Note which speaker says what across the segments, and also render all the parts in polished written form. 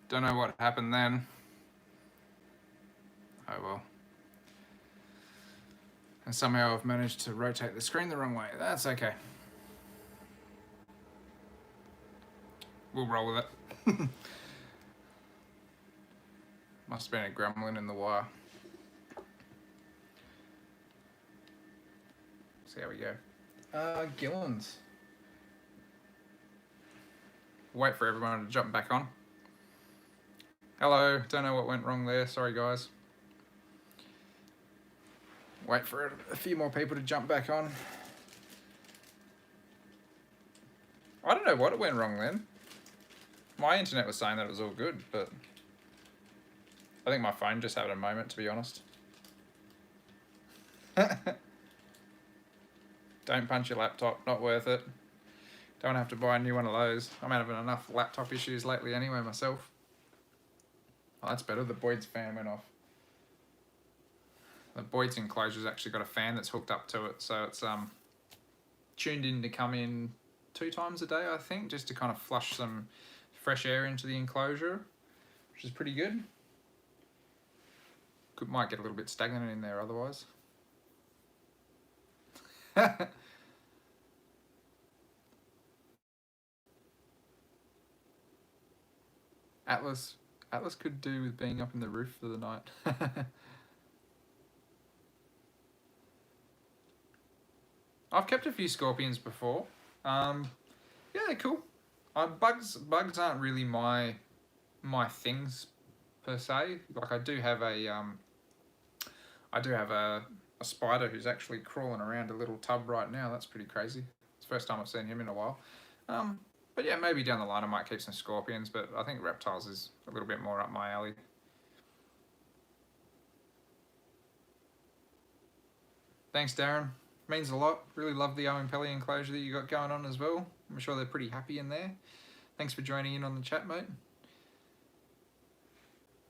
Speaker 1: Don't know what happened then. Oh well. And somehow I've managed to rotate the screen the wrong way. That's okay. We'll roll with it. Must have been a gremlin in the wire. See how we go. Gillans. Wait for everyone to jump back on. Hello, don't know what went wrong there. Sorry, guys. Wait for a few more people to jump back on. I don't know what it went wrong then. My internet was saying that it was all good, but I think my phone just had a moment, to be honest. Don't punch your laptop, not worth it. Don't have to buy a new one of those. I'm having enough laptop issues lately anyway myself. Oh, that's better. The Boyd's fan went off. The Boyd's enclosure's actually got a fan that's hooked up to it, so it's tuned in to come in 2 times a day, I think, just to kind of flush some fresh air into the enclosure, which is pretty good. Might get a little bit stagnant in there otherwise. Atlas could do with being up in the roof for the night. I've kept a few scorpions before. Yeah, they're cool. Bugs aren't really my things per se. Like I do have a spider who's actually crawling around a little tub right now. That's pretty crazy. It's the first time I've seen him in a while. But yeah, maybe down the line I might keep some scorpions, but I think reptiles is a little bit more up my alley. Thanks, Darren. Means a lot. Really love the Owen Pelly enclosure that you got going on as well. I'm sure they're pretty happy in there. Thanks for joining in on the chat, mate.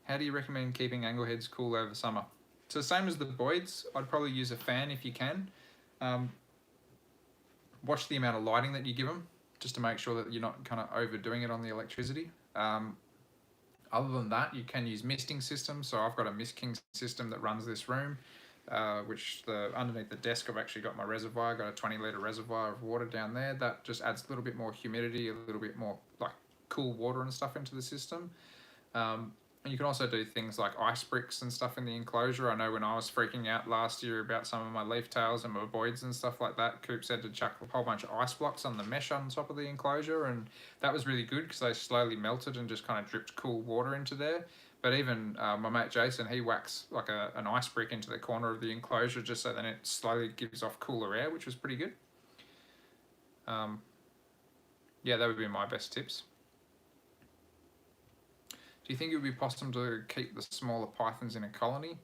Speaker 1: How do you recommend keeping angleheads cool over summer? So same as the Boyds, I'd probably use a fan if you can. Watch the amount of lighting that you give them, just to make sure that you're not kind of overdoing it on the electricity. Other than that, you can use misting systems. So I've got a Mist King system that runs this room, which underneath the desk I've actually got my reservoir. I've got a 20-litre reservoir of water down there. That just adds a little bit more humidity, a little bit more like cool water and stuff into the system. And you can also do things like ice bricks and stuff in the enclosure. I know when I was freaking out last year about some of my leaf tails and my Boyds and stuff like that, Coop said to chuck a whole bunch of ice blocks on the mesh on top of the enclosure, and that was really good because they slowly melted and just kind of dripped cool water into there. But even my mate Jason, he whacks like an ice brick into the corner of the enclosure just so then it slowly gives off cooler air, which was pretty good. Yeah, that would be my best tips. Do you think it would be possible to keep the smaller pythons in a colony?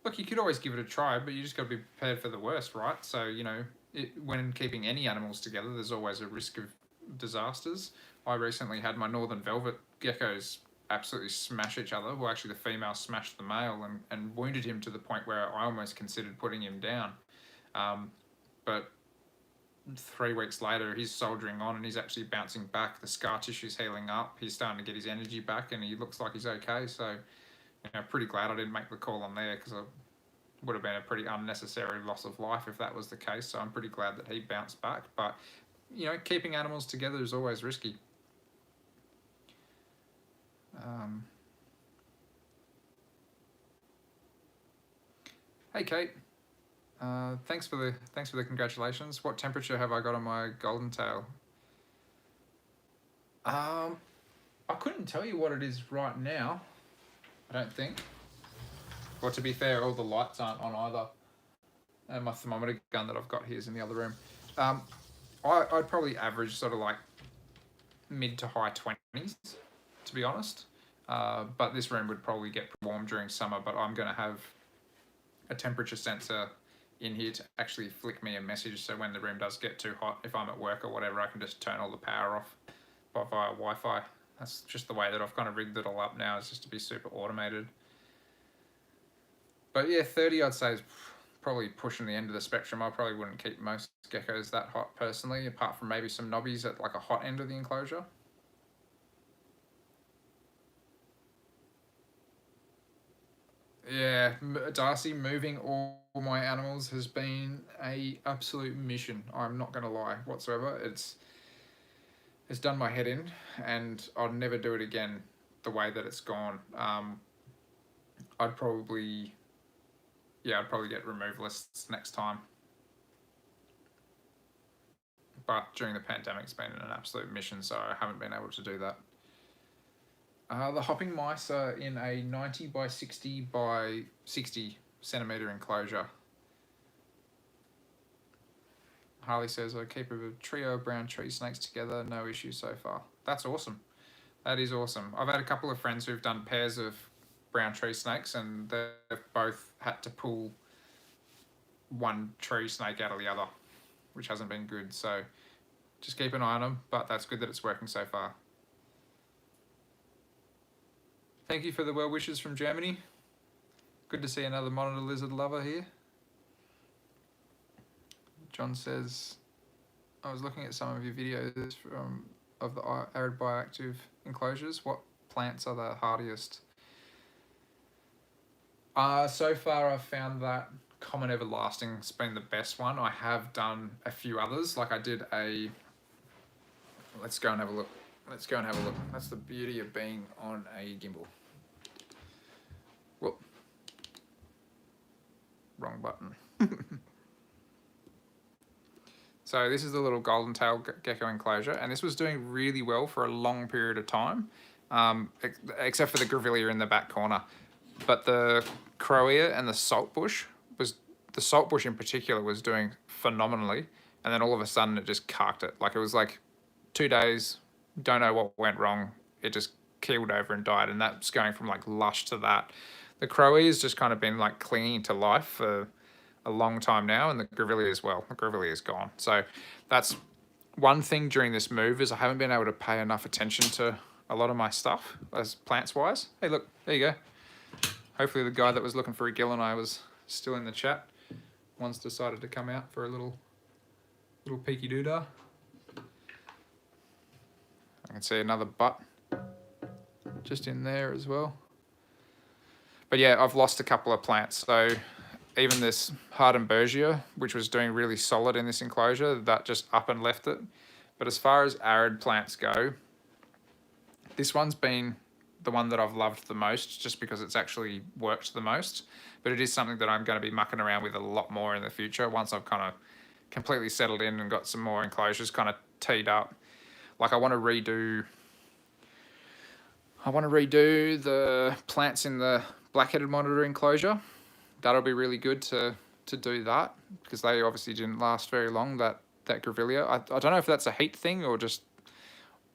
Speaker 1: Look, you could always give it a try, but you just got to be prepared for the worst, right? So, you know, when keeping any animals together, there's always a risk of disasters. I recently had my northern velvet geckos absolutely smash each other. Well, actually, the female smashed the male and wounded him to the point where I almost considered putting him down. But 3 weeks later, he's soldiering on and he's actually bouncing back. The scar tissue's healing up. He's starting to get his energy back and he looks like he's okay. So, you know, pretty glad I didn't make the call on there because it would have been a pretty unnecessary loss of life if that was the case. So I'm pretty glad that he bounced back. But, you know, keeping animals together is always risky. Hey, Kate. Thanks for the congratulations. What temperature have I got on my golden tail? I couldn't tell you what it is right now. I don't think. Well, to be fair, all the lights aren't on either. And my thermometer gun that I've got here is in the other room. I'd probably average sort of like mid to high 20s, to be honest. But this room would probably get warm during summer, but I'm going to have a temperature sensor in here to actually flick me a message so when the room does get too hot, if I'm at work or whatever, I can just turn all the power off via Wi-Fi. That's just the way that I've kind of rigged it all up now, is just to be super automated. But yeah, 30 I'd say is probably pushing the end of the spectrum. I probably wouldn't keep most geckos that hot personally, apart from maybe some knobbies at like a hot end of the enclosure. Yeah, Darcy, moving all my animals has been a absolute mission. I'm not going to lie whatsoever. It's done my head in, and I'll never do it again the way that it's gone. I'd probably, yeah, I'd probably get removalists next time. But during the pandemic, it's been an absolute mission, so I haven't been able to do that. The hopping mice are in a 90 by 60 by 60 centimetre enclosure. Harley says, I keep a trio of brown tree snakes together, no issue so far. That's awesome. That is awesome. I've had a couple of friends who've done pairs of brown tree snakes, and they've both had to pull one tree snake out of the other, which hasn't been good. So just keep an eye on them, but that's good that it's working so far. Thank you for the well wishes from Germany. Good to see another monitor lizard lover here. John says, I was looking at some of your videos of the arid bioactive enclosures. What plants are the hardiest? So far I've found that common everlasting's been the best one. I have done a few others. Like I did a, let's go and have a look. Let's go and have a look. That's the beauty of being on a gimbal. Whoop. Wrong button. So this is the little golden tail gecko enclosure, and this was doing really well for a long period of time, except for the grevillea in the back corner. But the crowea and the saltbush the saltbush in particular was doing phenomenally, and then all of a sudden it just carked it. Like it was like 2 days, don't know what went wrong. It just keeled over and died, and that's going from like lush to that. The crowea has just kind of been like clinging to life for a long time now, and the grevillea as well. The grevillea is gone. So that's one thing during this move is I haven't been able to pay enough attention to a lot of my stuff as plants wise. Hey, look, there you go. Hopefully the guy that was looking for a gill and I was still in the chat. One's decided to come out for a little peeky doodah. I can see another butt just in there as well. But yeah, I've lost a couple of plants. So even this Hardenbergia, which was doing really solid in this enclosure, that just up and left it. But as far as arid plants go, this one's been the one that I've loved the most just because it's actually worked the most. But it is something that I'm going to be mucking around with a lot more in the future once I've kind of completely settled in and got some more enclosures kind of teed up. Like I want to redo the plants in the black-headed monitor enclosure. That'll be really good to do that because they obviously didn't last very long, that grevillea. I don't know if that's a heat thing or just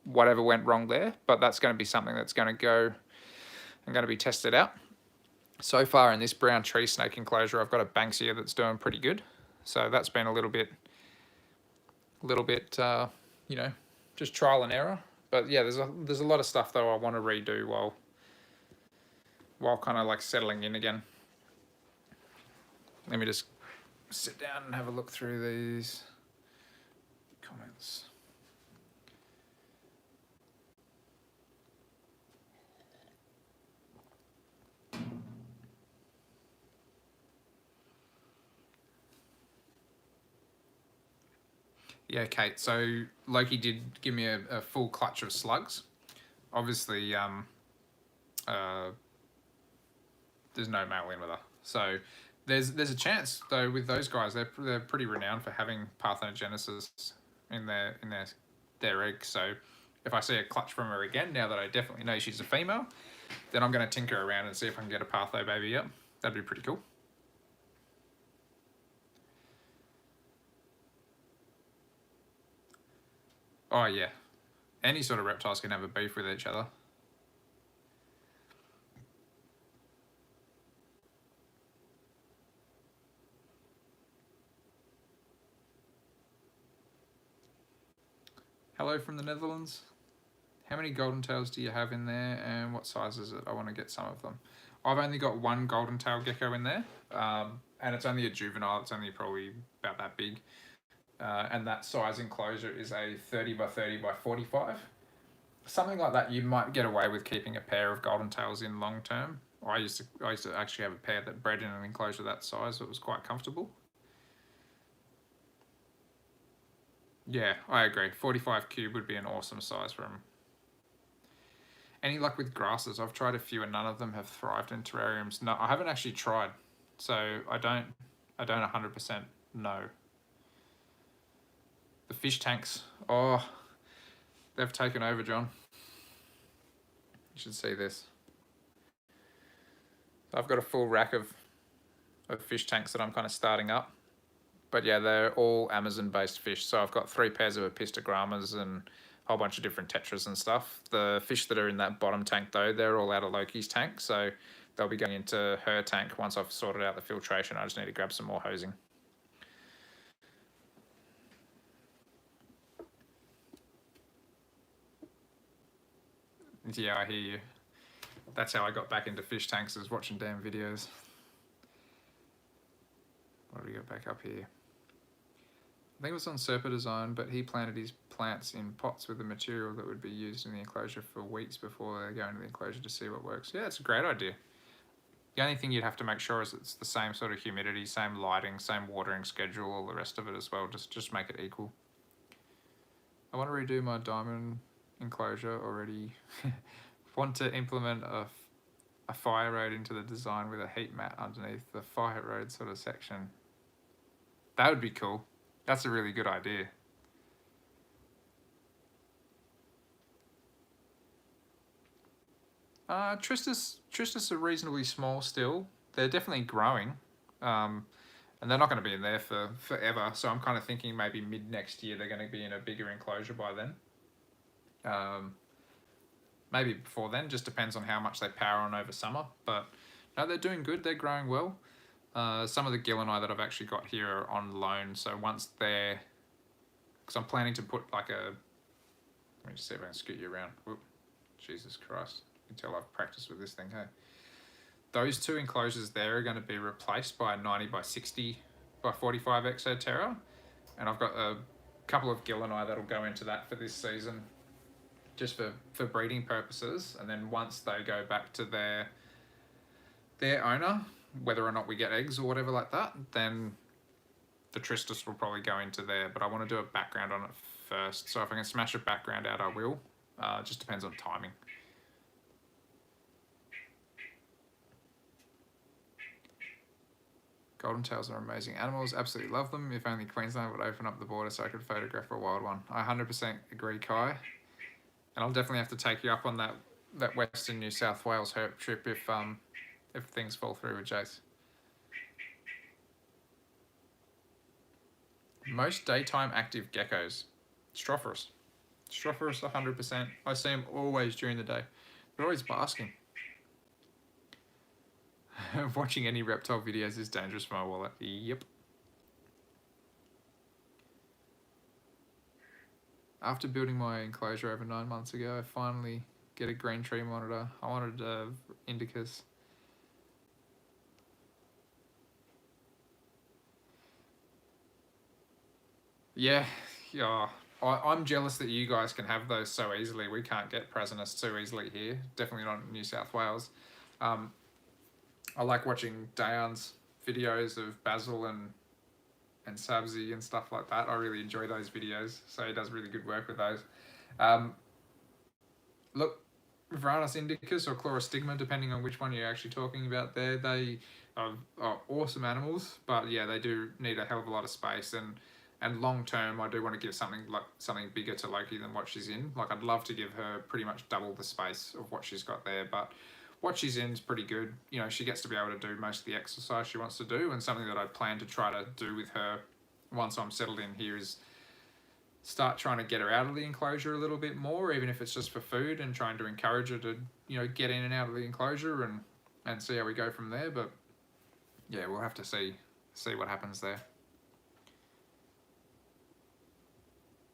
Speaker 1: whatever went wrong there, but that's going to be something that's going to go and going to be tested out. So far in this brown tree snake enclosure, I've got a Banksia that's doing pretty good. So that's been a little bit, you know, just trial and error. But yeah, there's a lot of stuff though I want to redo while kind of like settling in again. Let me just sit down and have a look through these comments. Yeah, Kate. So Loki did give me a full clutch of slugs. Obviously, there's no male in with her. So there's a chance though with those guys. They're pretty renowned for having parthenogenesis in their eggs. So if I see a clutch from her again, now that I definitely know she's a female, then I'm going to tinker around and see if I can get a partho baby up. That'd be pretty cool. Oh yeah, any sort of reptiles can have a beef with each other. Hello from the Netherlands. How many golden tails do you have in there and what size is it? I want to get some of them. I've only got one golden tail gecko in there, and it's only a juvenile. It's only probably about that big. And that size enclosure is a 30 by 30 by 45. Something like that you might get away with keeping a pair of golden tails in long term I used to actually have a pair that bred in an enclosure that size. So it was quite comfortable. Yeah, I agree. 45 cube would be an awesome size for them. Any luck with grasses? I've tried a few and none of them have thrived in terrariums. No, I haven't actually tried, so I don't 100% know. The fish tanks, oh, they've taken over, John. You should see this. I've got a full rack of fish tanks that I'm kind of starting up. But yeah, they're all Amazon-based fish. So I've got 3 pairs of apistogrammas and a whole bunch of different tetras and stuff. The fish that are in that bottom tank, though, they're all out of Loki's tank. So they'll be going into her tank once I've sorted out the filtration. I just need to grab some more hosing. Yeah, I hear you. That's how I got back into fish tanks, is watching damn videos. What do we got back up here? I think it was on Serpa Design, but he planted his plants in pots with the material that would be used in the enclosure for weeks before they go into the enclosure to see what works. Yeah, it's a great idea. The only thing you'd have to make sure is it's the same sort of humidity, same lighting, same watering schedule, all the rest of it as well. Just make it equal. I want to redo my diamond enclosure already. Want to implement a fire road into the design with a heat mat underneath the fire road sort of section. That would be cool. That's a really good idea. Tristis are reasonably small still. They're definitely growing. And they're not going to be in there for forever. So I'm kind of thinking maybe mid next year they're going to be in a bigger enclosure by then. Maybe before then, just depends on how much they power on over summer. But no, they're doing good. They're growing well. Some of the Gillini that I've actually got here are on loan. So once they're... Because I'm planning to put like a... Let me just see if I can scoot you around. Whoop. Jesus Christ. You can tell I've practiced with this thing, hey? Those 2 enclosures there are going to be replaced by a 90 by 60 by 45 Exoterra. And I've got a couple of Gillini that'll go into that for this season, just for breeding purposes. And then once they go back to their owner, whether or not we get eggs or whatever like that, then the Tristis will probably go into there. But I want to do a background on it first. So if I can smash a background out, I will. It just depends on timing. Golden tails are amazing animals. Absolutely love them. If only Queensland would open up the border so I could photograph a wild one. I 100% agree, Kai. And I'll definitely have to take you up on that Western New South Wales herp trip if things fall through with Jace. Most daytime active geckos. Strophoros. Strophoros 100%. I see them always during the day. They're always basking. Watching any reptile videos is dangerous for my wallet. Yep. After building my enclosure over 9 months ago, I finally get a green tree monitor. I wanted indicas. Yeah. I'm jealous that you guys can have those so easily. We can't get Prasinus so easily here. Definitely not in New South Wales. I like watching Dayan's videos of Basil and Sabzi and stuff like that. I really enjoy those videos. So he does really good work with those. Look, Varanus indicus or Chlorostigma, depending on which one you're actually talking about there, they are awesome animals, but yeah, they do need a hell of a lot of space, and long term, I do want to give something bigger to Loki than what she's in. Like, I'd love to give her pretty much double the space of what she's got there, but what she's in is pretty good. You know, she gets to be able to do most of the exercise she wants to do, and something that I plan to try to do with her once I'm settled in here is start trying to get her out of the enclosure a little bit more, even if it's just for food, and trying to encourage her to, you know, get in and out of the enclosure and see how we go from there. But yeah, we'll have to see what happens there.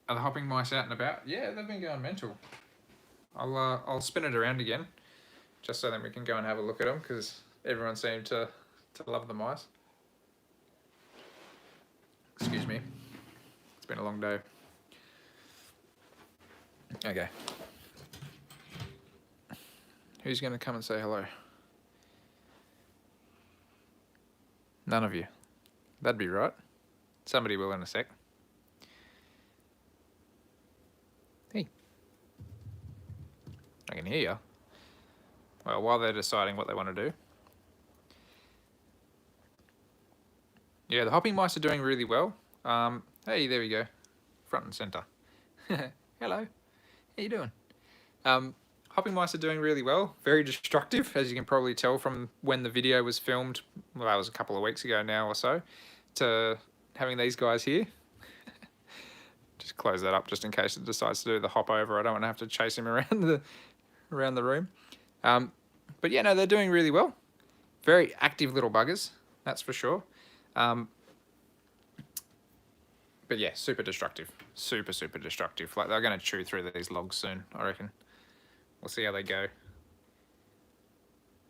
Speaker 1: Are the hopping mice out and about? Yeah, they've been going mental. I'll spin it around again, just so then we can go and have a look at them, because everyone seemed to love the mice. Excuse me. It's been a long day. Okay. Who's going to come and say hello? None of you. That'd be right. Somebody will in a sec. Hey. I can hear you. Well, while they're deciding what they want to do. Yeah, the hopping mice are doing really well. Hey, there we go. Front and center. Hello. How you doing? Hopping mice are doing really well. Very destructive, as you can probably tell from when the video was filmed. Well, that was a couple of weeks ago now or so. To having these guys here. Just close that up just in case it decides to do the hop over. I don't want to have to chase him around the room. But yeah, no, they're doing really well. Very active little buggers, that's for sure. But yeah, super destructive. Super destructive. Like, they're going to chew through these logs soon, I reckon. We'll see how they go.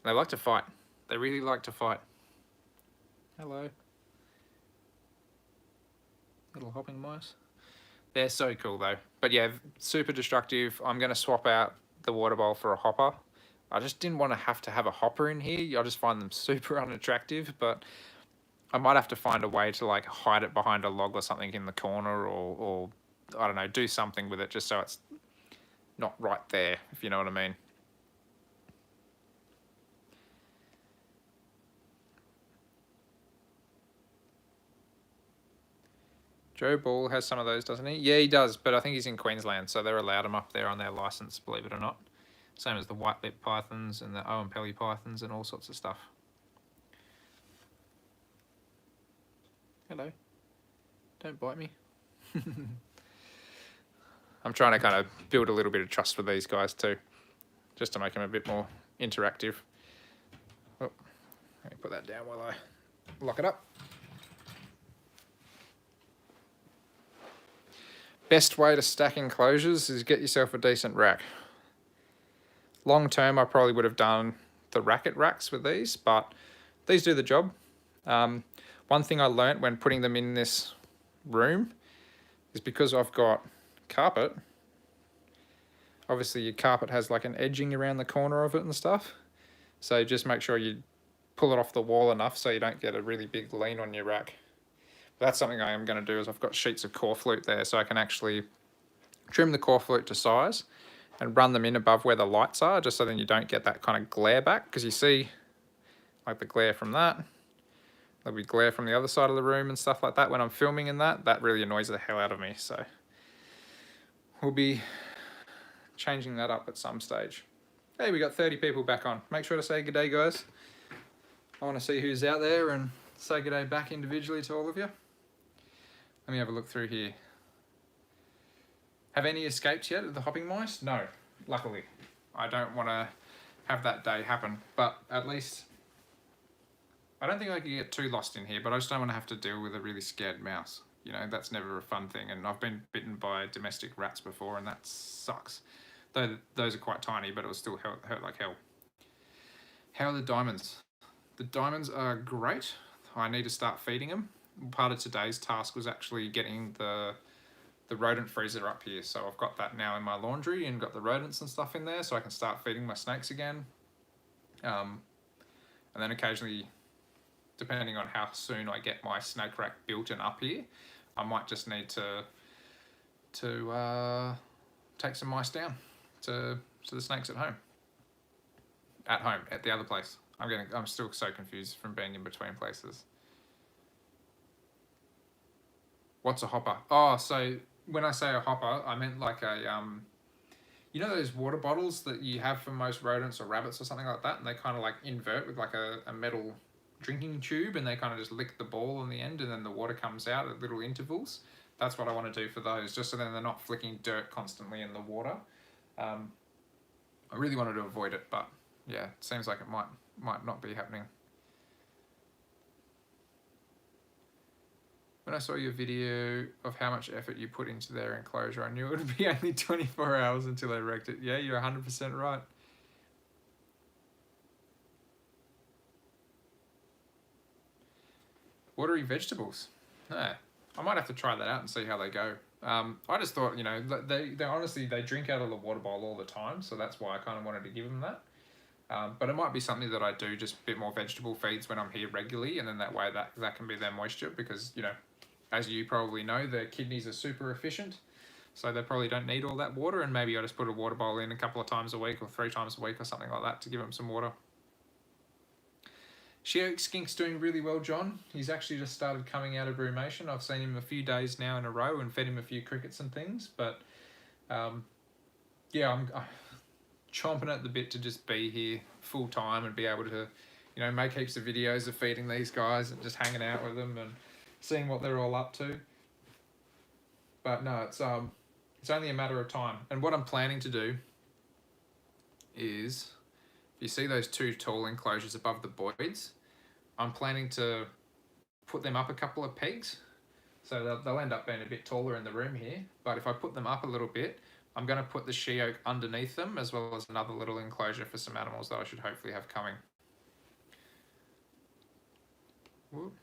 Speaker 1: They like to fight. They really like to fight. Hello. Little hopping mice. They're so cool though. But yeah, super destructive. I'm going to swap out the water bowl for a hopper. I just didn't want to have a hopper in here. I just find them super unattractive, but I might have to find a way to like hide it behind a log or something in the corner, or I don't know, do something with it just so it's not right there, if you know what I mean. Joe Ball has some of those, doesn't he? Yeah, he does, but I think he's in Queensland, so they're allowed them up there on their license, believe it or not. Same as the white-lip pythons and the Oenpelli pythons and all sorts of stuff. Hello. Don't bite me. I'm trying to kind of build a little bit of trust with these guys too, just to make them a bit more interactive. Oh, let me put that down while I lock it up. Best way to stack enclosures is get yourself a decent rack. Long term, I probably would have done the racket racks with these, but these do the job. One thing I learnt when putting them in this room is because I've got carpet. Obviously, your carpet has like an edging around the corner of it and stuff. So just make sure you pull it off the wall enough so you don't get a really big lean on your rack. But that's something I am going to do, is I've got sheets of core flute there, so I can actually trim the core flute to size and run them in above where the lights are, just so then you don't get that kind of glare back, because you see like the glare from that. There'll be glare from the other side of the room and stuff like that when I'm filming, and that really annoys the hell out of me. So we'll be changing that up at some stage. Hey, we got 30 people back on. Make sure to say good day, guys. I want to see who's out there and say good day back individually to all of you. Let me have a look through here. Have any escaped yet of the hopping mice? No, luckily. I don't want to have that day happen, but at least I don't think I could get too lost in here, but I just don't want to have to deal with a really scared mouse. You know, that's never a fun thing, and I've been bitten by domestic rats before, and that sucks. Though those are quite tiny, but it will still hurt like hell. How are the diamonds? The diamonds are great. I need to start feeding them. Part of today's task was actually getting the rodent freezer up here, so I've got that now in my laundry and got the rodents and stuff in there, so I can start feeding my snakes again. And then occasionally, depending on how soon I get my snake rack built and up here, I might just need to take some mice down to the snakes at home. At the other place. I'm still so confused from being in between places. What's a hopper? Oh, so when I say a hopper, I meant like a you know those water bottles that you have for most rodents or rabbits or something like that, and they kind of like invert with like a metal drinking tube, and they kind of just lick the ball on the end, and then the water comes out at little intervals. That's what I want to do for those, just so then they're not flicking dirt constantly in the water. I really wanted to avoid it, but yeah, it seems like it might not be happening. When I saw your video of how much effort you put into their enclosure, I knew it would be only 24 hours until I wrecked it. Yeah, you're 100% right. Watery vegetables. Yeah, I might have to try that out and see how they go. I just thought, you know, they honestly, they drink out of the water bowl all the time, so that's why I kind of wanted to give them that. But it might be something that I do, just a bit more vegetable feeds when I'm here regularly, and then that way that can be their moisture, because, you know, as you probably know, their kidneys are super efficient, so they probably don't need all that water, and maybe I just put a water bowl in a couple of times a week or 3 times a week or something like that to give them some water. Sheoak Skink's doing really well, John. He's actually just started coming out of rumination. I've seen him a few days now in a row and fed him a few crickets and things, but yeah, I'm chomping at the bit to just be here full time and be able to, you know, make heaps of videos of feeding these guys and just hanging out with them and seeing what they're all up to. But no, it's only a matter of time. And what I'm planning to do is, if you see those 2 tall enclosures above the voids, I'm planning to put them up a couple of pegs. So they'll end up being a bit taller in the room here. But if I put them up a little bit, I'm going to put the sheoak underneath them, as well as another little enclosure for some animals that I should hopefully have coming. Whoop.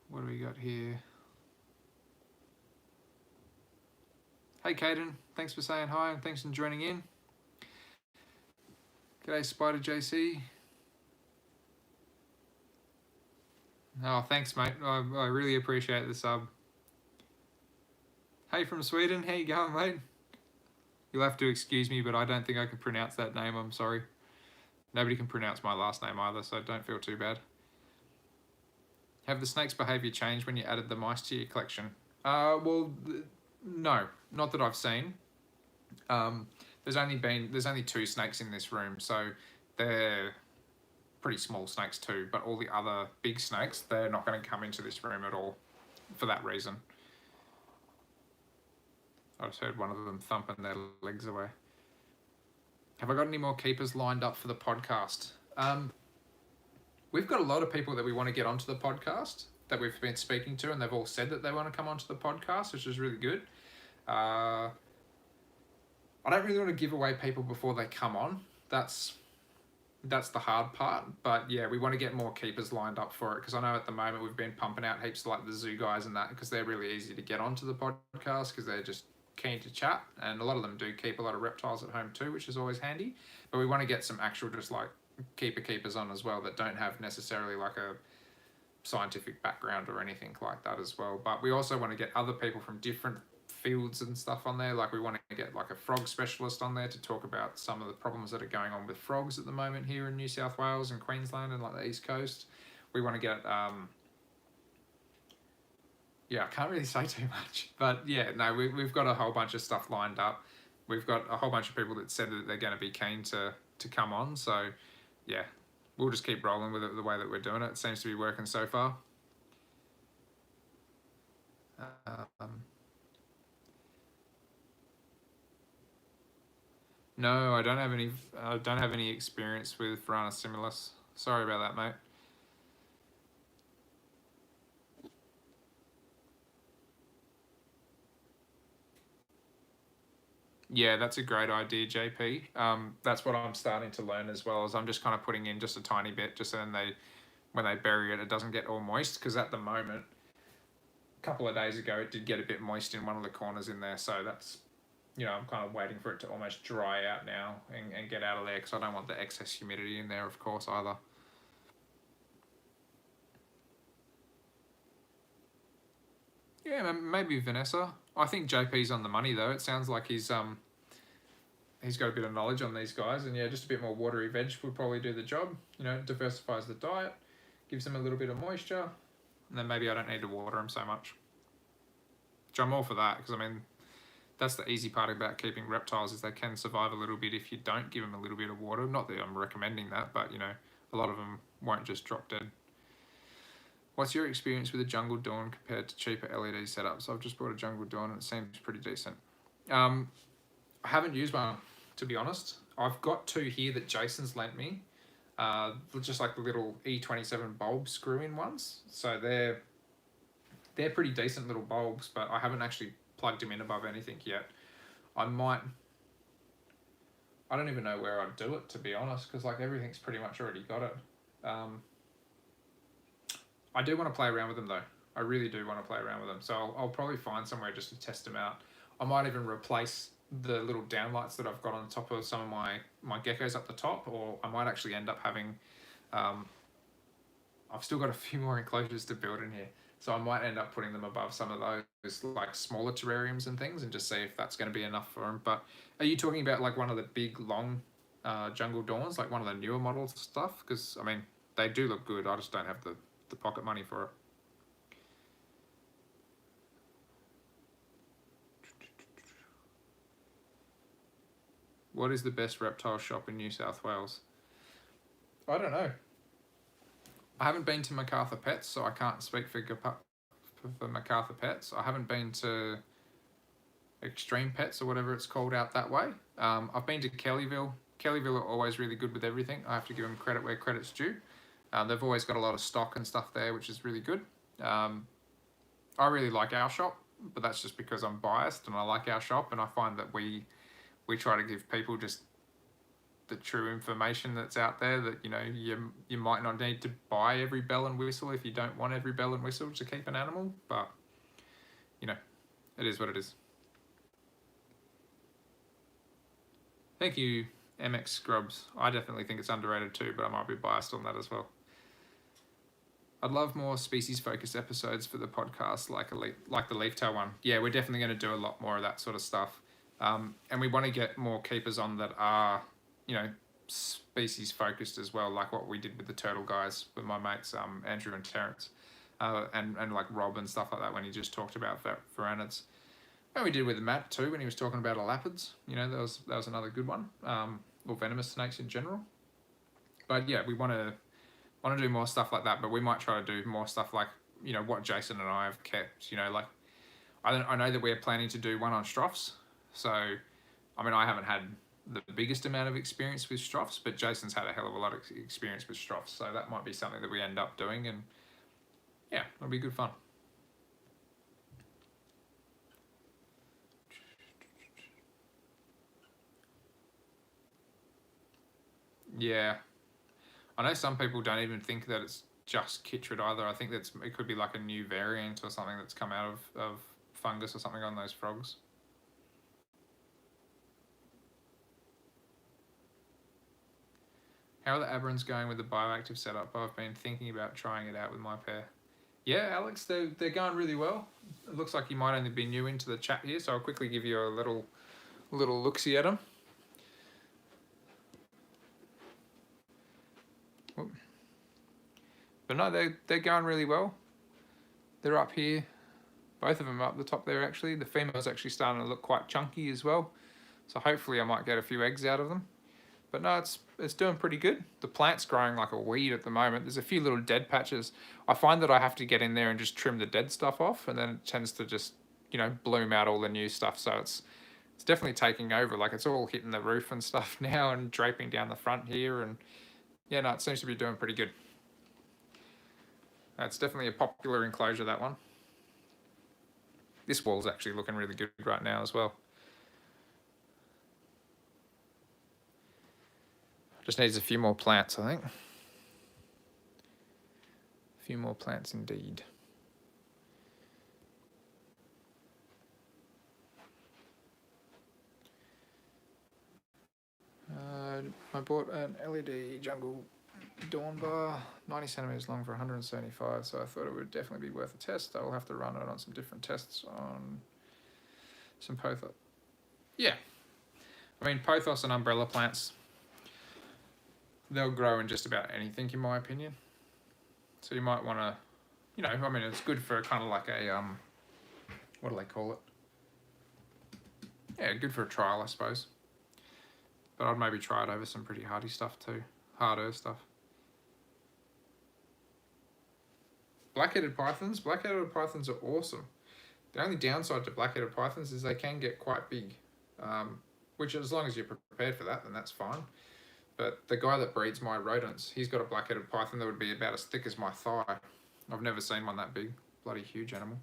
Speaker 1: What do we got here? Hey Caden, thanks for saying hi and thanks for joining in. G'day Spider JC. Oh, thanks mate, I really appreciate the sub. Hey from Sweden, how you going mate? You'll have to excuse me, but I don't think I can pronounce that name, I'm sorry. Nobody can pronounce my last name either, so don't feel too bad. Have the snake's behaviour changed when you added the mice to your collection? Well, no, not that I've seen. There's only 2 snakes in this room, so they're pretty small snakes too, but all the other big snakes, they're not going to come into this room at all for that reason. I just heard one of them thumping their legs away. Have I got any more keepers lined up for the podcast? We've got a lot of people that we want to get onto the podcast that we've been speaking to, and they've all said that they want to come onto the podcast, which is really good. I don't really want to give away people before they come on. That's the hard part. But yeah, we want to get more keepers lined up for it, because I know at the moment we've been pumping out heaps like the zoo guys and that, because they're really easy to get onto the podcast because they're just keen to chat, and a lot of them do keep a lot of reptiles at home too, which is always handy. But we want to get some actual just like keepers on as well that don't have necessarily like a scientific background or anything like that as well. But we also want to get other people from different fields and stuff on there. Like we want to get like a frog specialist on there to talk about some of the problems that are going on with frogs at the moment here in New South Wales and Queensland and like the East Coast. We want to get yeah, I can't really say too much, but yeah, no, we've got a whole bunch of stuff lined up. We've got a whole bunch of people that said that they're going to be keen to come on. So yeah, we'll just keep rolling with it the way that we're doing it. It seems to be working so far. No, I don't have any. I don't have any experience with Varana similis. Sorry about that, mate. Yeah, that's a great idea, JP. That's what I'm starting to learn as well. As I'm just kind of putting in just a tiny bit, just so then when they bury it, it doesn't get all moist. Because at the moment, a couple of days ago, it did get a bit moist in one of the corners in there. So that's, you know, I'm kind of waiting for it to almost dry out now and get out of there, because I don't want the excess humidity in there, of course, either. Yeah, maybe Vanessa. I think JP's on the money though. It sounds like he's got a bit of knowledge on these guys, and yeah, just a bit more watery veg would probably do the job. You know, diversifies the diet, gives them a little bit of moisture, and then maybe I don't need to water them so much. Which I'm all for that, because I mean, that's the easy part about keeping reptiles, is they can survive a little bit if you don't give them a little bit of water. Not that I'm recommending that, but you know, a lot of them won't just drop dead. What's your experience with a Jungle Dawn compared to cheaper LED setups? I've just bought a Jungle Dawn and it seems pretty decent. I haven't used one, to be honest. I've got 2 here that Jason's lent me. Just like the little E27 bulb screw-in ones. So they're pretty decent little bulbs, but I haven't actually plugged them in above anything yet. I don't even know where I'd do it, to be honest, because like everything's pretty much already got it. I do want to play around with them though. I really do want to play around with them. So I'll probably find somewhere just to test them out. I might even replace the little downlights that I've got on top of some of my geckos up the top, or I might actually end up having, I've still got a few more enclosures to build in here, so I might end up putting them above some of those like smaller terrariums and things, and just see if that's going to be enough for them. But are you talking about like one of the big long jungle dawns, like one of the newer models stuff? Because I mean, they do look good. I just don't have the pocket money for it. What is the best reptile shop in New South Wales? I don't know. I haven't been to MacArthur Pets, so I can't speak for MacArthur Pets. I haven't been to Extreme Pets or whatever it's called out that way. I've been to Kellyville. Kellyville are always really good with everything. I have to give them credit where credit's due. They've always got a lot of stock and stuff there, which is really good. I really like our shop, but that's just because I'm biased and I like our shop, and I find that we try to give people just the true information that's out there, that you might not need to buy every bell and whistle if you don't want every bell and whistle to keep an animal, but it is what it is. Thank you, MX Scrubs. I definitely think it's underrated too, but I might be biased on that as well. I'd love more species-focused episodes for the podcast, like the leaf-tail one. Yeah, we're definitely going to do a lot more of that sort of stuff. And we want to get more keepers on that are, species-focused as well, like what we did with the turtle guys, with my mates, Andrew and Terrence, and like Rob and stuff like that, when he just talked about varanids. And we did with Matt too, when he was talking about elapids. That was another good one, or venomous snakes in general. But yeah, we want to do more stuff like that, but we might try to do more stuff like, what Jason and I have kept, like, I know that we're planning to do one on Strophs. So, I mean, I haven't had the biggest amount of experience with Strophs, but Jason's had a hell of a lot of experience with Strophs. So that might be something that we end up doing, and yeah, it'll be good fun. Yeah. I know some people don't even think that it's just chytrid either. I think it could be like a new variant or something that's come out of fungus or something on those frogs. How are the Aberrans going with the bioactive setup? I've been thinking about trying it out with my pair. Yeah, Alex, they're going really well. It looks like you might only be new into the chat here, so I'll quickly give you a little look-see at them. But no, they're going really well. They're up here. Both of them are up the top there, actually. The female's actually starting to look quite chunky as well. So hopefully I might get a few eggs out of them. But no, it's doing pretty good. The plant's growing like a weed at the moment. There's a few little dead patches. I find that I have to get in there and just trim the dead stuff off, and then it tends to just, bloom out all the new stuff. So it's definitely taking over. Like, it's all hitting the roof and stuff now and draping down the front here. And yeah, no, it seems to be doing pretty good. It's definitely a popular enclosure, that one. This wall's actually looking really good right now as well. Just needs a few more plants, I think. A few more plants indeed. I bought an LED jungle dawn bar, 90 centimeters long for 175, so I thought it would definitely be worth a test. I'll have to run it on some different tests on some pothos. Yeah, I mean, pothos and umbrella plants, they'll grow in just about anything, in my opinion. So you might want to, I mean, it's good for kind of like a, what do they call it? Yeah, good for a trial, I suppose. But I'd maybe try it over some pretty hardy stuff too, harder stuff. Black-headed pythons are awesome. The only downside to black-headed pythons is they can get quite big, which as long as you're prepared for that, then that's fine. But the guy that breeds my rodents, he's got a black-headed python that would be about as thick as my thigh. I've never seen one that big. Bloody huge animal.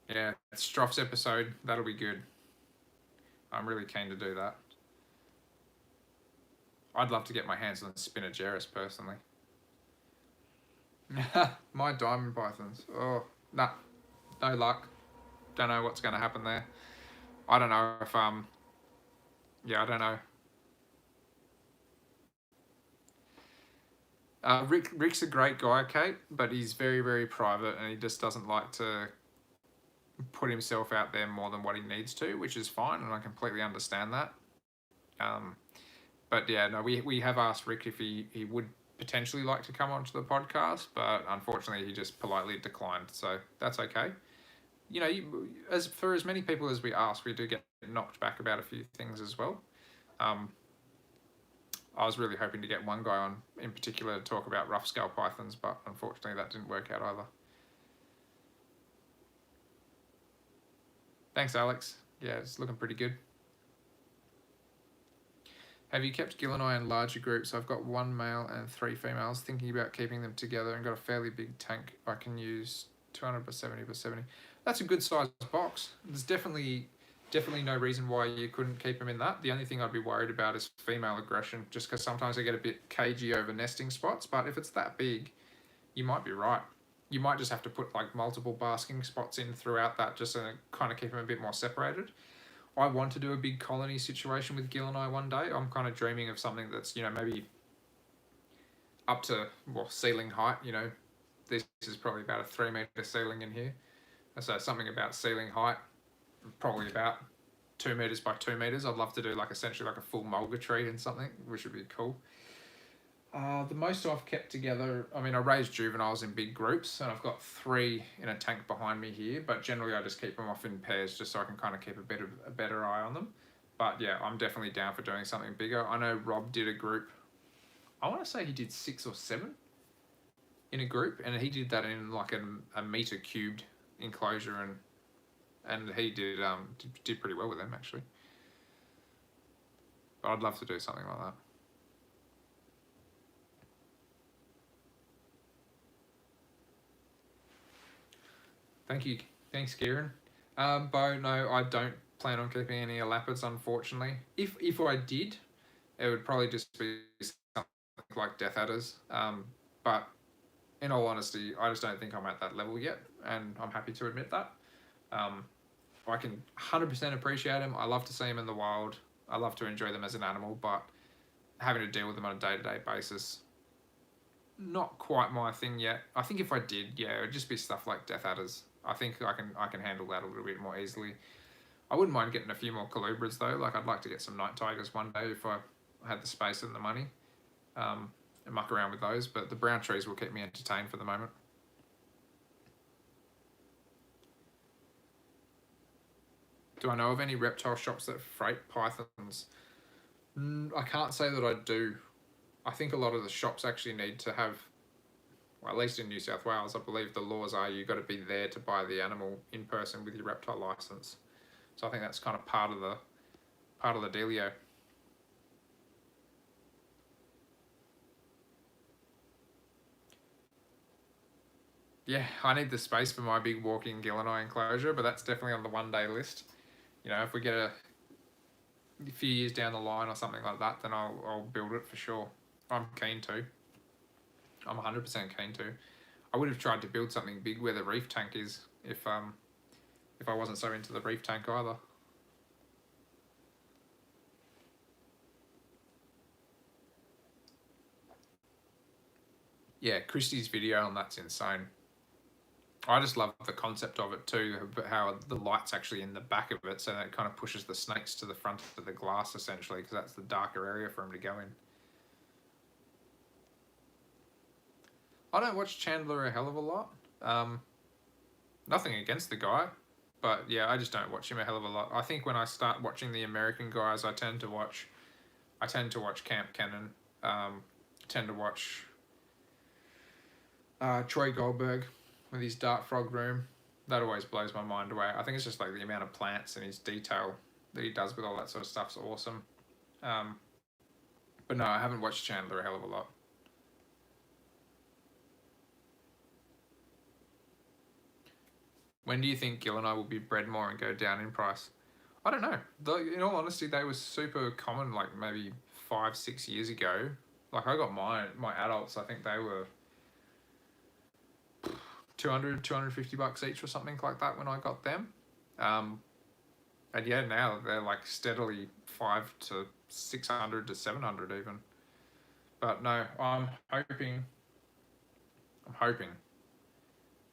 Speaker 1: Yeah, Stroph's episode, that'll be good. I'm really keen to do that. I'd love to get my hands on Spinageris personally. My diamond pythons. Oh, nah, no luck. Don't know what's going to happen there. I don't know if yeah, I don't know. Rick's a great guy, Kate, but he's very, very private, and he just doesn't like to put himself out there more than what he needs to, which is fine, and I completely understand that. Um, but yeah, no, we have asked Rick if he would potentially like to come onto the podcast, but unfortunately he just politely declined. So that's okay. You know, as for as many people as we ask, we do get knocked back about a few things as well. Um, I was really hoping to get one guy on in particular to talk about rough scale pythons, but unfortunately that didn't work out either. Thanks, Alex. Yeah, it's looking pretty good. Have you kept Gillini in larger groups? I've got one male and 3 females, thinking about keeping them together, and got a fairly big tank I can use 200 by 70 by 70. That's a good sized box. There's definitely no reason why you couldn't keep them in that. The only thing I'd be worried about is female aggression, just because sometimes they get a bit cagey over nesting spots. But if it's that big, you might be right. You might just have to put like multiple basking spots in throughout that, just to kind of keep them a bit more separated. I want to do a big colony situation with Gil and I one day. I'm kind of dreaming of something that's, maybe up to, well, ceiling height. This is probably about a 3 meter ceiling in here. So something about ceiling height, probably about 2 meters by 2 meters. I'd love to do like essentially like a full mulga tree and something, which would be cool. The most I've kept together, I mean, I raise juveniles in big groups, and I've got 3 in a tank behind me here, but generally I just keep them off in pairs just so I can kind of keep a better eye on them. But yeah, I'm definitely down for doing something bigger. I know Rob did a group, I want to say he did 6 or 7 in a group, and he did that in like a meter cubed enclosure, and he did pretty well with them actually. But I'd love to do something like that. Thank you. Thanks, Kieran. Bo, no, I don't plan on keeping any elapids, unfortunately. If I did, it would probably just be something like Death Adders. But in all honesty, I just don't think I'm at that level yet, and I'm happy to admit that. I can 100% appreciate them. I love to see them in the wild. I love to enjoy them as an animal, but having to deal with them on a day-to-day basis, not quite my thing yet. I think if I did, yeah, it would just be stuff like Death Adders. I think I can handle that a little bit more easily. I wouldn't mind getting a few more colubras though. Like I'd like to get some night tigers one day if I had the space and the money, and muck around with those. But the brown trees will keep me entertained for the moment. Do I know of any reptile shops that freight pythons? I can't say that I do. I think a lot of the shops actually need to have, well, at least in New South Wales, I believe the laws are you've got to be there to buy the animal in person with your reptile license. So I think that's kind of part of the dealio. Yeah, I need the space for my big walking Gillini enclosure, but that's definitely on the 1 day list. If we get a few years down the line or something like that, then I'll build it for sure. I'm keen to. I'm 100% keen to. I would have tried to build something big where the reef tank is if I wasn't so into the reef tank either. Yeah, Christie's video on that's insane. I just love the concept of it too, how the light's actually in the back of it, so that kind of pushes the snakes to the front of the glass essentially, because that's the darker area for them to go in. I don't watch Chandler a hell of a lot. Nothing against the guy, but yeah, I just don't watch him a hell of a lot. I think when I start watching the American guys, I tend to watch Camp Cannon. Tend to watch Troy Goldberg with his Dart Frog room. That always blows my mind away. I think it's just like the amount of plants and his detail that he does with all that sort of stuff's awesome. But no, I haven't watched Chandler a hell of a lot. When do you think Gil and I will be bred more and go down in price? I don't know. In all honesty, they were super common like maybe 5-6 years ago. Like I got my adults, I think they were $250 each or something like that when I got them. And yeah, now they're like steadily 5 to 600 to 700 even. But no, I'm hoping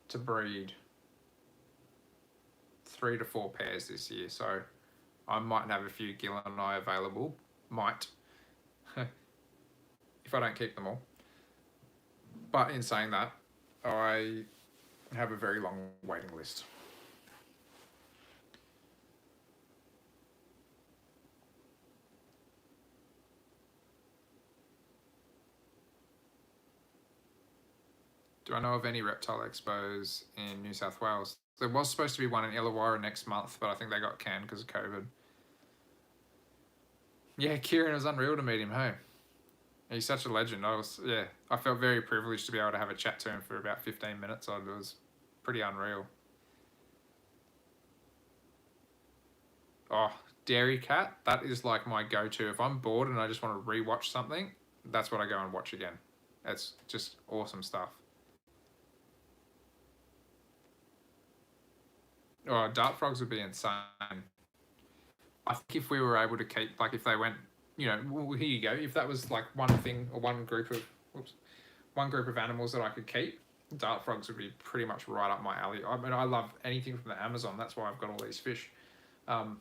Speaker 1: to breed 3 to 4 pairs this year. So I might have a few Gilleneye available. Might. If I don't keep them all. But in saying that, I have a very long waiting list. Do I know of any reptile expos in New South Wales? There was supposed to be one in Illawarra next month, but I think they got canned because of COVID. Yeah, Kieran, was unreal to meet him, hey? He's such a legend. I felt very privileged to be able to have a chat to him for about 15 minutes. It was pretty unreal. Oh, Dairy Cat, that is like my go-to. If I'm bored and I just want to rewatch something, that's what I go and watch again. It's just awesome stuff. Oh, Dart Frogs would be insane. I think if we were able to keep, like if they went, well, here you go. If that was like one thing or one group of animals that I could keep, Dart Frogs would be pretty much right up my alley. I mean, I love anything from the Amazon. That's why I've got all these fish. And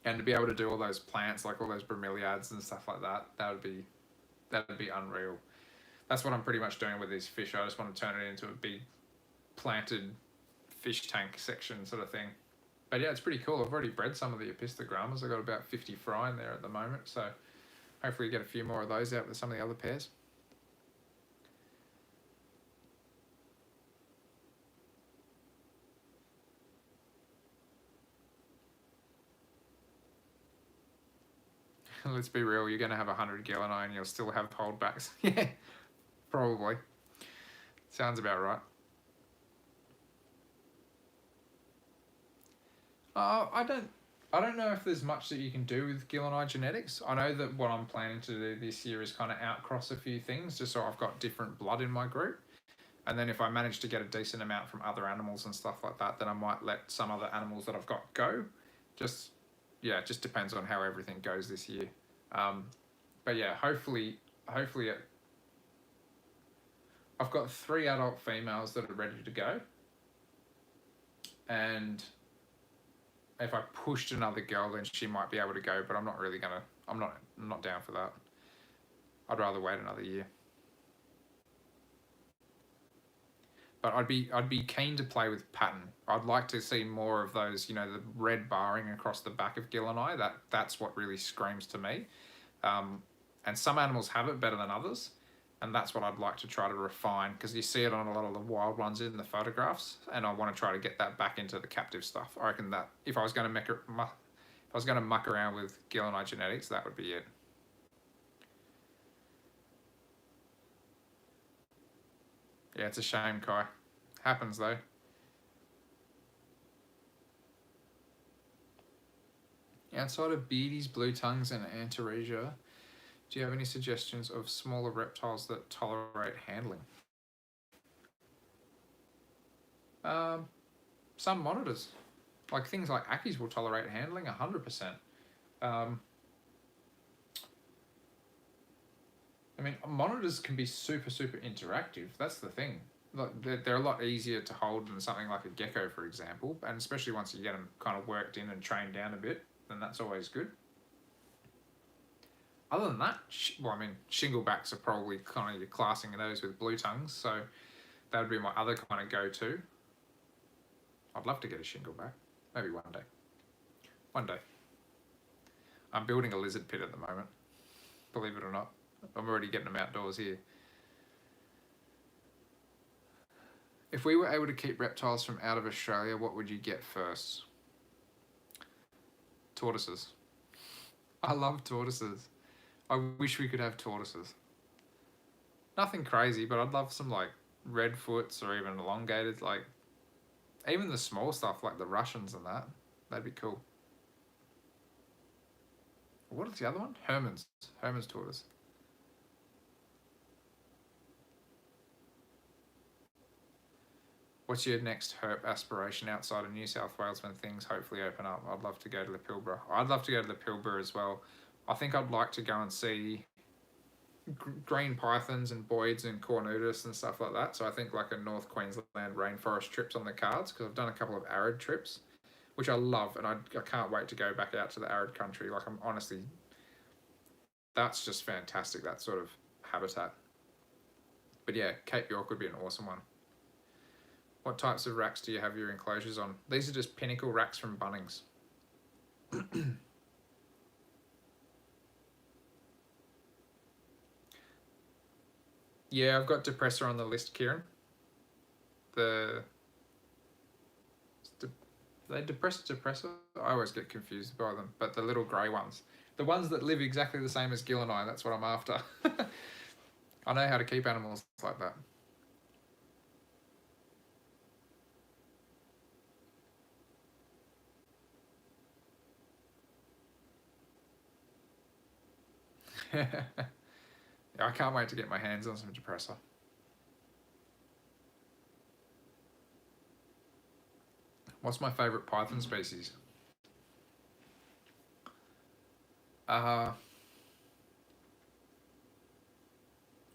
Speaker 1: to be able to do all those plants, like all those bromeliads and stuff like that, that would be unreal. That's what I'm pretty much doing with these fish. I just want to turn it into a big planted fish tank section sort of thing. But yeah, it's pretty cool. I've already bred some of the Apistogrammas. I've got about 50 fry in there at the moment, so hopefully get a few more of those out with some of the other pairs. Let's be real, you're going to have 100 Gilleneye and you'll still have holdbacks. Yeah, probably. Sounds about right. I don't know if there's much that you can do with Gilleneye genetics. I know that what I'm planning to do this year is kind of outcross a few things, just so I've got different blood in my group. And then if I manage to get a decent amount from other animals and stuff like that, then I might let some other animals that I've got go. It just depends on how everything goes this year. But yeah, hopefully I've got 3 adult females that are ready to go. And if I pushed another girl, then she might be able to go, but I'm not really gonna, I'm not down for that. I'd rather wait another year. But I'd be keen to play with pattern. I'd like to see more of those, the red barring across the back of Gilleneye. That's what really screams to me. And some animals have it better than others, and that's what I'd like to try to refine, because you see it on a lot of the wild ones in the photographs, and I want to try to get that back into the captive stuff. I reckon that if I was going to muck around with Gilleneye genetics, that would be it. Yeah, it's a shame, Kai. Happens though. Outside of beardies, blue tongues, and Antaresia, do you have any suggestions of smaller reptiles that tolerate handling? Some monitors, like things like Ackies, will tolerate handling 100%. I mean, monitors can be super, super interactive. That's the thing. Like, they're a lot easier to hold than something like a gecko, for example. And especially once you get them kind of worked in and trained down a bit, then that's always good. Other than that, shinglebacks are probably kind of, you're classing those with blue tongues. So that would be my other kind of go-to. I'd love to get a shingleback. Maybe one day. One day. I'm building a lizard pit at the moment. Believe it or not. I'm already getting them outdoors here. If we were able to keep reptiles from out of Australia, what would you get first? Tortoises. I love tortoises. I wish we could have tortoises. Nothing crazy, but I'd love some like redfoots or even elongated, like even the small stuff like the Russians and that. That'd be cool. What is the other one? Herman's tortoise. What's your next herp aspiration outside of New South Wales when things hopefully open up? I'd love to go to the Pilbara. I'd love to go to the Pilbara as well. I think I'd like to go and see green pythons and boids and cornutus and stuff like that. So I think like a North Queensland rainforest trip's on the cards, because I've done a couple of arid trips, which I love, and I can't wait to go back out to the arid country. Like, I'm honestly, that's just fantastic, that sort of habitat. But yeah, Cape York would be an awesome one. What types of racks do you have your enclosures on? These are just Pinnacle racks from Bunnings. Yeah, I've got depressor on the list, Kieran. They depressor? I always get confused by them, but the little grey ones. The ones that live exactly the same as Gil and I, that's what I'm after. I know how to keep animals like that. I can't wait to get my hands on some depressor. What's my favourite python species? I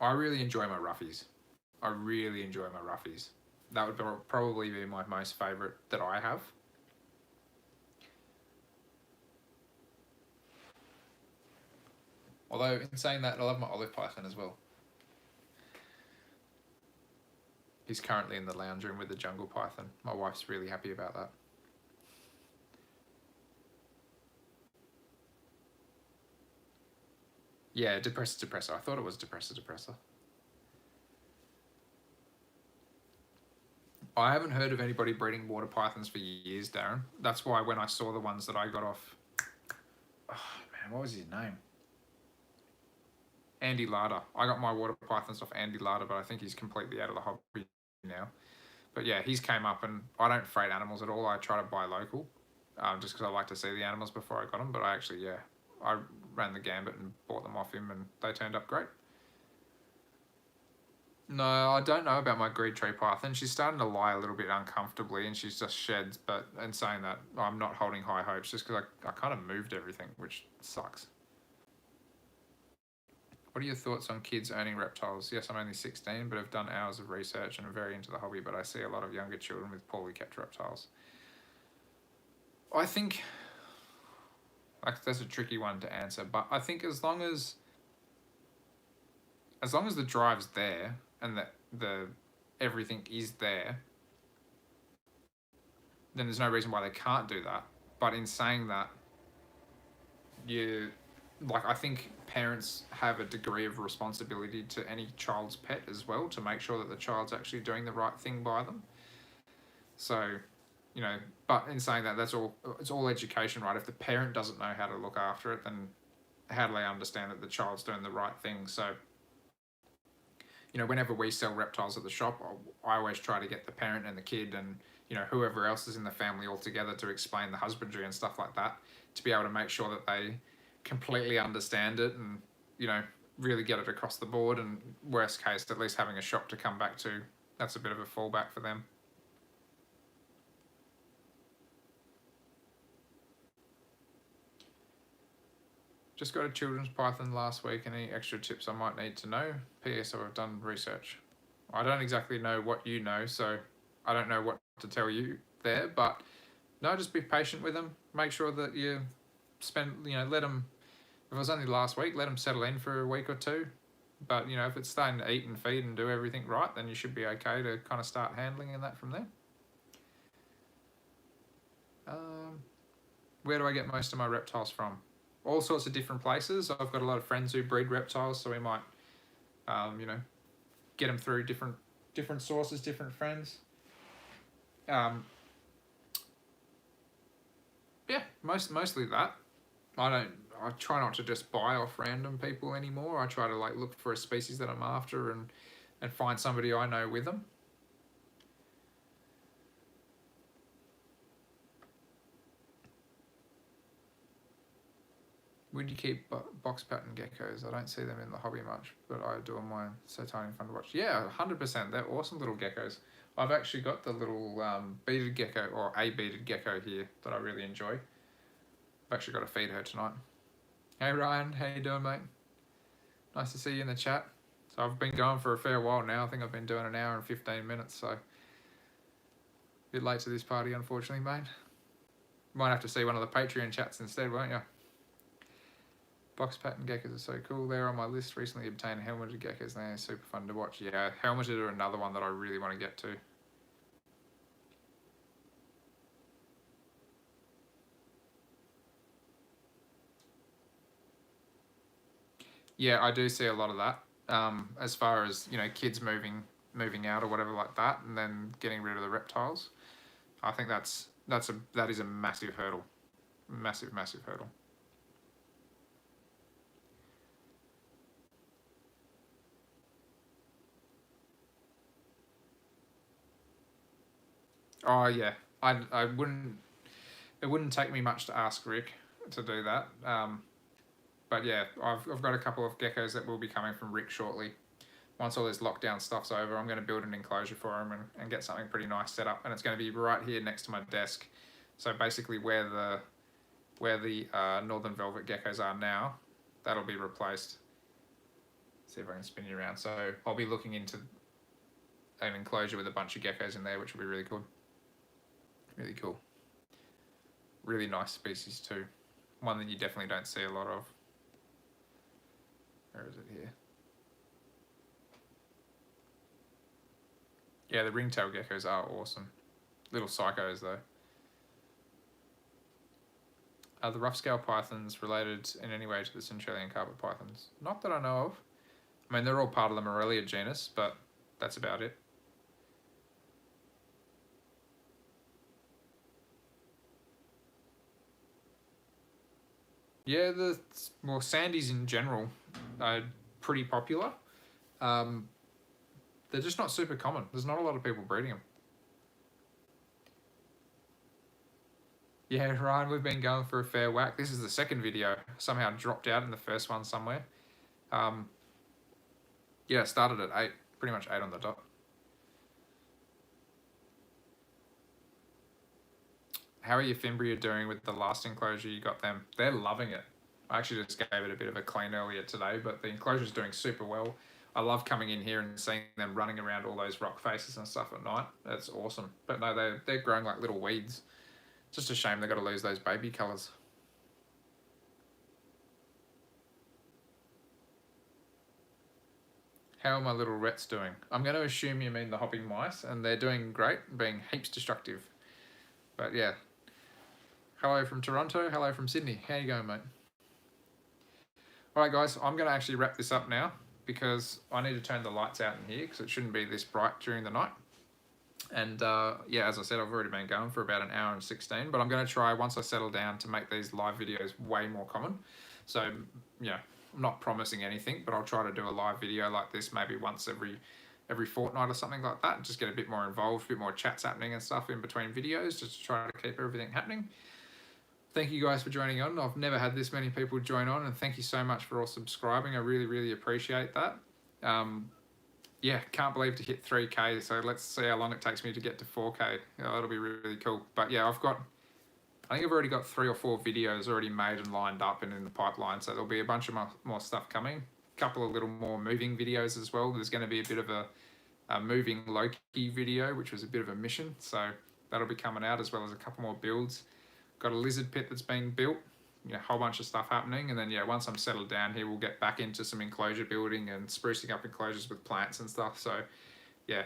Speaker 1: really enjoy my roughies. I really enjoy my roughies. That would probably be my most favourite that I have. Although, in saying that, I love my olive python as well. He's currently in the lounge room with the jungle python. My wife's really happy about that. Yeah, depressor. I thought it was depressor. I haven't heard of anybody breeding water pythons for years, Darren. That's why when I saw the ones that I got off... Oh, man, what was his name? Andy Larder. I got my water pythons off Andy Larder, but I think he's completely out of the hobby now. But yeah, he's came up, and I don't freight animals at all. I try to buy local, just because I like to see the animals before I got them. But I actually, yeah, I ran the gambit and bought them off him, and they turned up great. No, I don't know about my greed tree python. She's starting to lie a little bit uncomfortably, and she's just sheds. But in saying that, I'm not holding high hopes, just because I kind of moved everything, which sucks. What are your thoughts on kids owning reptiles? Yes, I'm only 16, but I've done hours of research and I'm very into the hobby, but I see a lot of younger children with poorly kept reptiles. I think, like, that's a tricky one to answer, but I think as long as the drive's there and that the everything is there, then there's no reason why they can't do that. But in saying that, I think parents have a degree of responsibility to any child's pet as well, to make sure that the child's actually doing the right thing by them. So, but in saying that, it's all education, right? If the parent doesn't know how to look after it, then how do they understand that the child's doing the right thing? So, whenever we sell reptiles at the shop, I always try to get the parent and the kid and, whoever else is in the family all together to explain the husbandry and stuff like that, to be able to make sure that they completely understand it and, really get it across the board. And worst case, at least having a shop to come back to, that's a bit of a fallback for them. Just got a children's python last week. Any extra tips I might need to know? P.S. I've done research. I don't exactly know what you know, so I don't know what to tell you there, but no, just be patient with them. Make sure that you let them, if it was only last week, let them settle in for a week or two. But, if it's starting to eat and feed and do everything right, then you should be okay to kind of start handling that from there. Where do I get most of my reptiles from? All sorts of different places. I've got a lot of friends who breed reptiles, so we might, get them through different sources, different friends. Yeah, mostly that. I try not to just buy off random people anymore. I try to look for a species that I'm after and find somebody I know with them. Would you keep box pattern geckos? I don't see them in the hobby much, but I do on mine. So tiny and fun to watch. Yeah, 100%. They're awesome little geckos. I've actually got the little beaded gecko, or a beaded gecko here that I really enjoy. I've actually got to feed her tonight. Hey Ryan, how you doing, mate? Nice to see you in the chat. So I've been going for a fair while now. I think I've been doing an hour and 15 minutes, so a bit late to this party, unfortunately, mate. Might have to see one of the Patreon chats instead, won't you? Box pattern geckos are so cool. They're on my list. Recently obtained helmeted geckos. They're super fun to watch. Yeah, helmeted are another one that I really want to get to. Yeah, I do see a lot of that. As far as, you know, kids moving out or whatever like that, and then getting rid of the reptiles. I think that is a massive hurdle. Massive hurdle. Oh yeah, I wouldn't. It wouldn't take me much to ask Rick to do that. But yeah, I've got a couple of geckos that will be coming from Rick shortly. Once all this lockdown stuff's over, I'm going to build an enclosure for him and get something pretty nice set up. And it's going to be right here next to my desk. So basically where the northern velvet geckos are now, that'll be replaced. See if I can spin you around. So I'll be looking into an enclosure with a bunch of geckos in there, which will be really cool. Really cool. Really nice species too. One that you definitely don't see a lot of. Where is it here? Yeah, the ringtail geckos are awesome. Little psychos though. Are the rough scale pythons related in any way to the Centralian carpet pythons? Not that I know of. I mean, they're all part of the Morelia genus, but that's about it. Yeah, the more sandies in general are pretty popular. They're just not super common. There's not a lot of people breeding them. Yeah, Ryan, we've been going for a fair whack. This is the second video. Somehow dropped out in the first one somewhere. Yeah, it started at 8. Pretty much 8 on the dot. How are your Fimbria doing with the last enclosure you got them? They're loving it. I actually just gave it a bit of a clean earlier today, but the enclosure's doing super well. I love coming in here and seeing them running around all those rock faces and stuff at night. That's awesome. But no, they're growing like little weeds. It's just a shame they've got to lose those baby colours. How are my little rets doing? I'm going to assume you mean the hopping mice, and they're doing great, being heaps destructive. But yeah. Hello from Toronto. Hello from Sydney. How you going, mate? All right, guys, I'm going to actually wrap this up now because I need to turn the lights out in here because it shouldn't be this bright during the night. And yeah, as I said, I've already been going for about an hour and 16, but I'm going to try once I settle down to make these live videos way more common. So, yeah, I'm not promising anything, but I'll try to do a live video like this maybe once every fortnight or something like that and just get a bit more involved, a bit more chats happening and stuff in between videos just to try to keep everything happening. Thank you guys for joining on. I've never had this many people join on, and thank you so much for all subscribing. I really, really appreciate that. Yeah, can't believe to hit 3K, so let's see how long it takes me to get to 4K. That'll be really, really cool. But yeah, I think I've already got 3 or 4 videos already made and lined up and in the pipeline, so there'll be a bunch of more stuff coming. A couple of little more moving videos as well. There's going to be a bit of a moving Loki video, which was a bit of a mission, so that'll be coming out, as well as a couple more builds. Got a lizard pit that's being built, a whole bunch of stuff happening, and then yeah, once I'm settled down here, we'll get back into some enclosure building and sprucing up enclosures with plants and stuff. So yeah,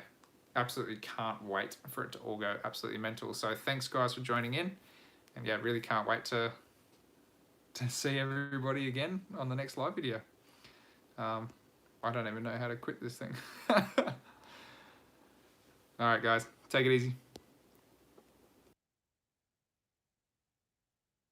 Speaker 1: absolutely can't wait for it to all go absolutely mental. So thanks guys for joining in, and yeah, really can't wait to see everybody again on the next live video. I don't even know how to quit this thing. All right guys, take it easy.